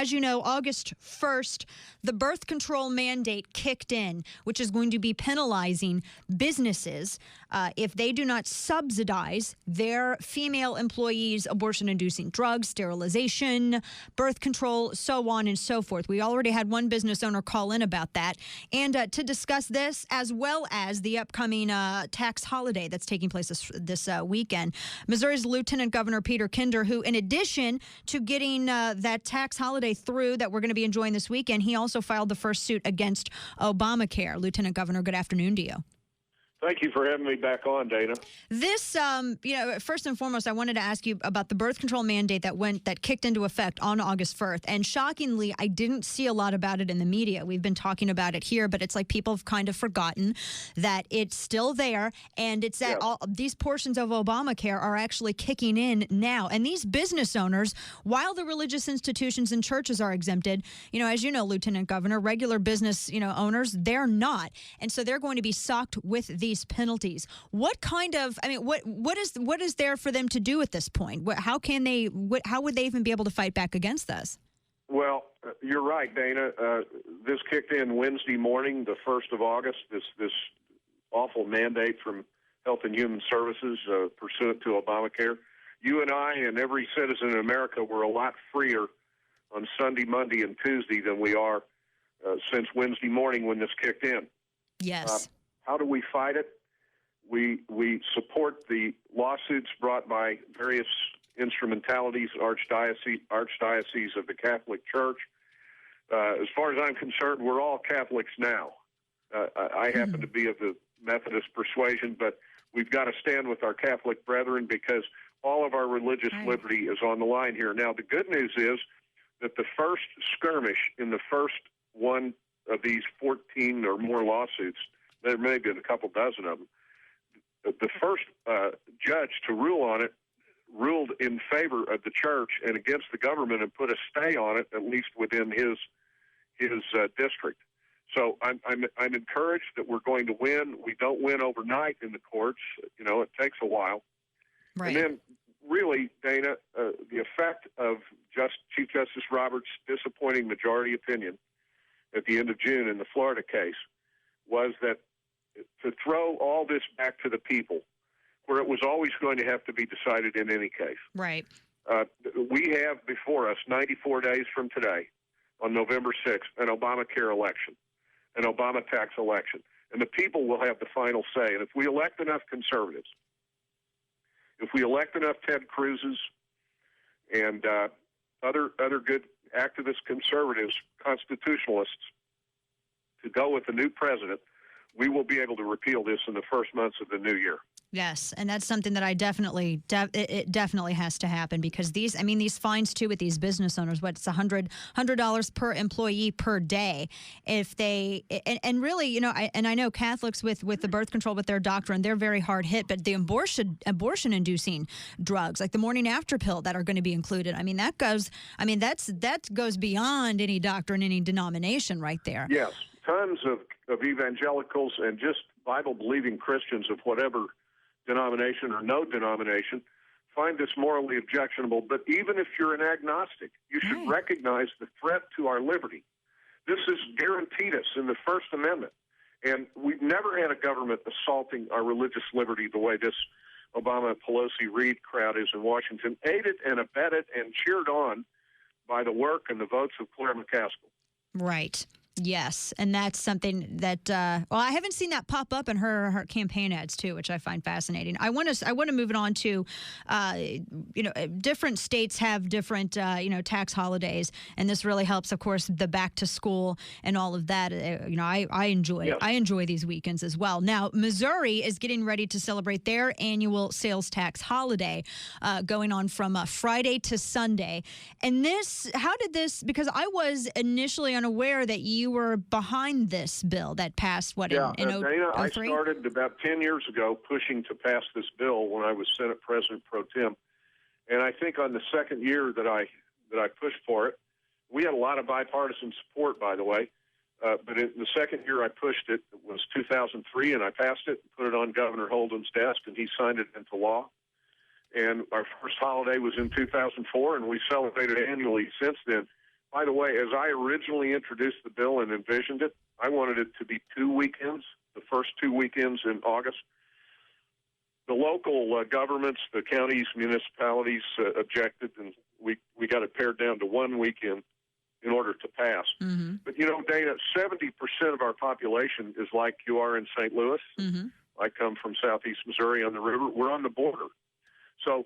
as you know, August 1st, the birth control mandate kicked in, which is going to be penalizing businesses if they do not subsidize their female employees' abortion-inducing drugs, sterilization, birth control, so on and so forth. We already had one business owner call in about that. And to discuss this, as well as the upcoming tax holiday that's taking place this weekend, Missouri's Lieutenant Governor Peter Kinder, who, in addition to getting that tax holiday through that we're going to be enjoying this weekend, he also filed the first suit against Obamacare. Lieutenant Governor, good afternoon to you. Thank you for having me back on, Dana. This, first and foremost, I wanted to ask you about the birth control mandate that kicked into effect on August 1st. And shockingly, I didn't see a lot about it in the media. We've been talking about it here, but it's like people have kind of forgotten that it's still there. And it's that these portions of Obamacare are actually kicking in now. And these business owners, while the religious institutions and churches are exempted, as you know, Lieutenant Governor, regular business, owners, they're not. And so they're going to be socked with these penalties. What is there for them to do at this point? How would they even be able to fight back against this? Well, you're right, Dana. This kicked in Wednesday morning, the 1st of August, this awful mandate from Health and Human Services pursuant to Obamacare. You and I and every citizen in America were a lot freer on Sunday, Monday, and Tuesday than we are since Wednesday morning when this kicked in. Yes. How do we fight it? We support the lawsuits brought by various instrumentalities, archdiocese of the Catholic Church. As far as I'm concerned, we're all Catholics now. I happen to be of the Methodist persuasion, but we've got to stand with our Catholic brethren because all of our religious liberty is on the line here. Now, the good news is that the first skirmish in the first one of these 14 or more lawsuits, there may be a couple dozen of them. The first judge to rule on it ruled in favor of the church and against the government and put a stay on it, at least within his district. So I'm encouraged that we're going to win. We don't win overnight in the courts. It takes a while. Right. And then, really, Dana, the effect of Chief Justice Roberts' disappointing majority opinion at the end of June in the Florida case was that to throw all this back to the people, where it was always going to have to be decided in any case. Right. We have before us 94 days from today, on November 6th, an Obamacare election, an Obama tax election, and the people will have the final say. And if we elect enough conservatives, if we elect enough Ted Cruz's and other good activist conservatives, constitutionalists, to go with the new president, we will be able to repeal this in the first months of the new year. Yes, and that's something that I definitely has to happen because these fines too with these business owners, it's $100 per employee per day. If they and really, I know Catholics with the birth control with their doctrine, they're very hard hit, but the abortion inducing drugs like the morning after pill that are going to be included, that goes beyond any doctrine, any denomination right there. Yes, tons of evangelicals and just Bible-believing Christians of whatever denomination or no denomination find this morally objectionable. But even if you're an agnostic, you should recognize the threat to our liberty. This is guaranteed us in the First Amendment. And we've never had a government assaulting our religious liberty the way this Obama, Pelosi, Reid crowd is in Washington, aided and abetted and cheered on by the work and the votes of Claire McCaskill. Right. Yes, and that's something that I haven't seen that pop up in her campaign ads too, which I find fascinating. I want to move it on to, different states have different tax holidays, and this really helps, of course, the back to school and all of that. I enjoy these weekends as well. Now, Missouri is getting ready to celebrate their annual sales tax holiday, going on from Friday to Sunday. And because I was initially unaware that you were behind this bill that passed, in Dana, I 03? started about 10 years ago pushing to pass this bill when I was Senate President Pro Tem. And I think on the second year that I pushed for it, we had a lot of bipartisan support, by the way. But in the second year I pushed it, it was 2003, and I passed it and put it on Governor Holden's desk, and he signed it into law. And our first holiday was in 2004, and we celebrated annually since then. By the way, as I originally introduced the bill and envisioned it, I wanted it to be 2 weekends, the first 2 weekends in August. The local governments, the counties, municipalities objected, and we got it pared down to 1 weekend in order to pass. Mm-hmm. But, you know, Dana, 70% of our population is like you are in St. Louis. Mm-hmm. I come from southeast Missouri on the river. We're on the border. So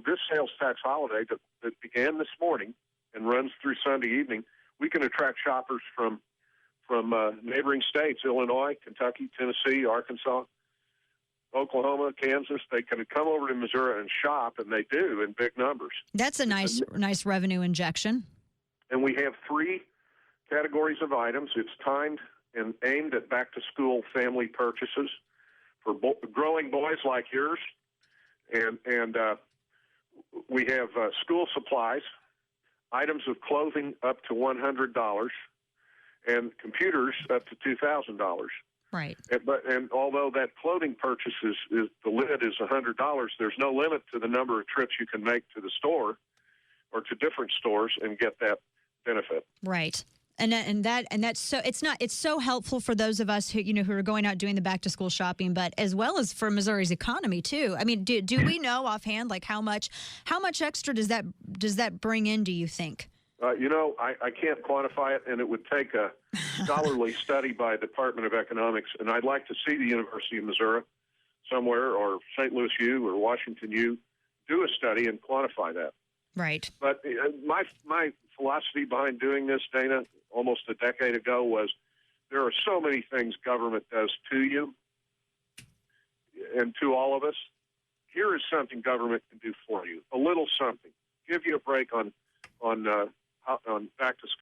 this sales tax holiday that began this morning and runs through Sunday evening, we can attract shoppers from neighboring states, Illinois, Kentucky, Tennessee, Arkansas, Oklahoma, Kansas. They can come over to Missouri and shop, and they do in big numbers. That's a nice revenue injection. And we have 3 categories of items. It's timed and aimed at back-to-school family purchases for growing boys like yours. And we have school supplies, items of clothing up to $100, and computers up to $2,000. Right. And although that clothing purchase is the limit is $100, there's no limit to the number of trips you can make to the store or to different stores and get that benefit. Right. And that's so it's so helpful for those of us who are going out doing the back to school shopping, but as well as for Missouri's economy too. I mean, do we know offhand like how much extra does that bring in, do you think? I can't quantify it, and it would take a scholarly study by Department of Economics, and I'd like to see the University of Missouri somewhere, or St. Louis U or Washington U, do a study and quantify that. Right. But my philosophy behind doing this, Dana, almost a decade ago, was there are so many things government does to you and to all of us. Here is something government can do for you, a little something. Give you a break on back to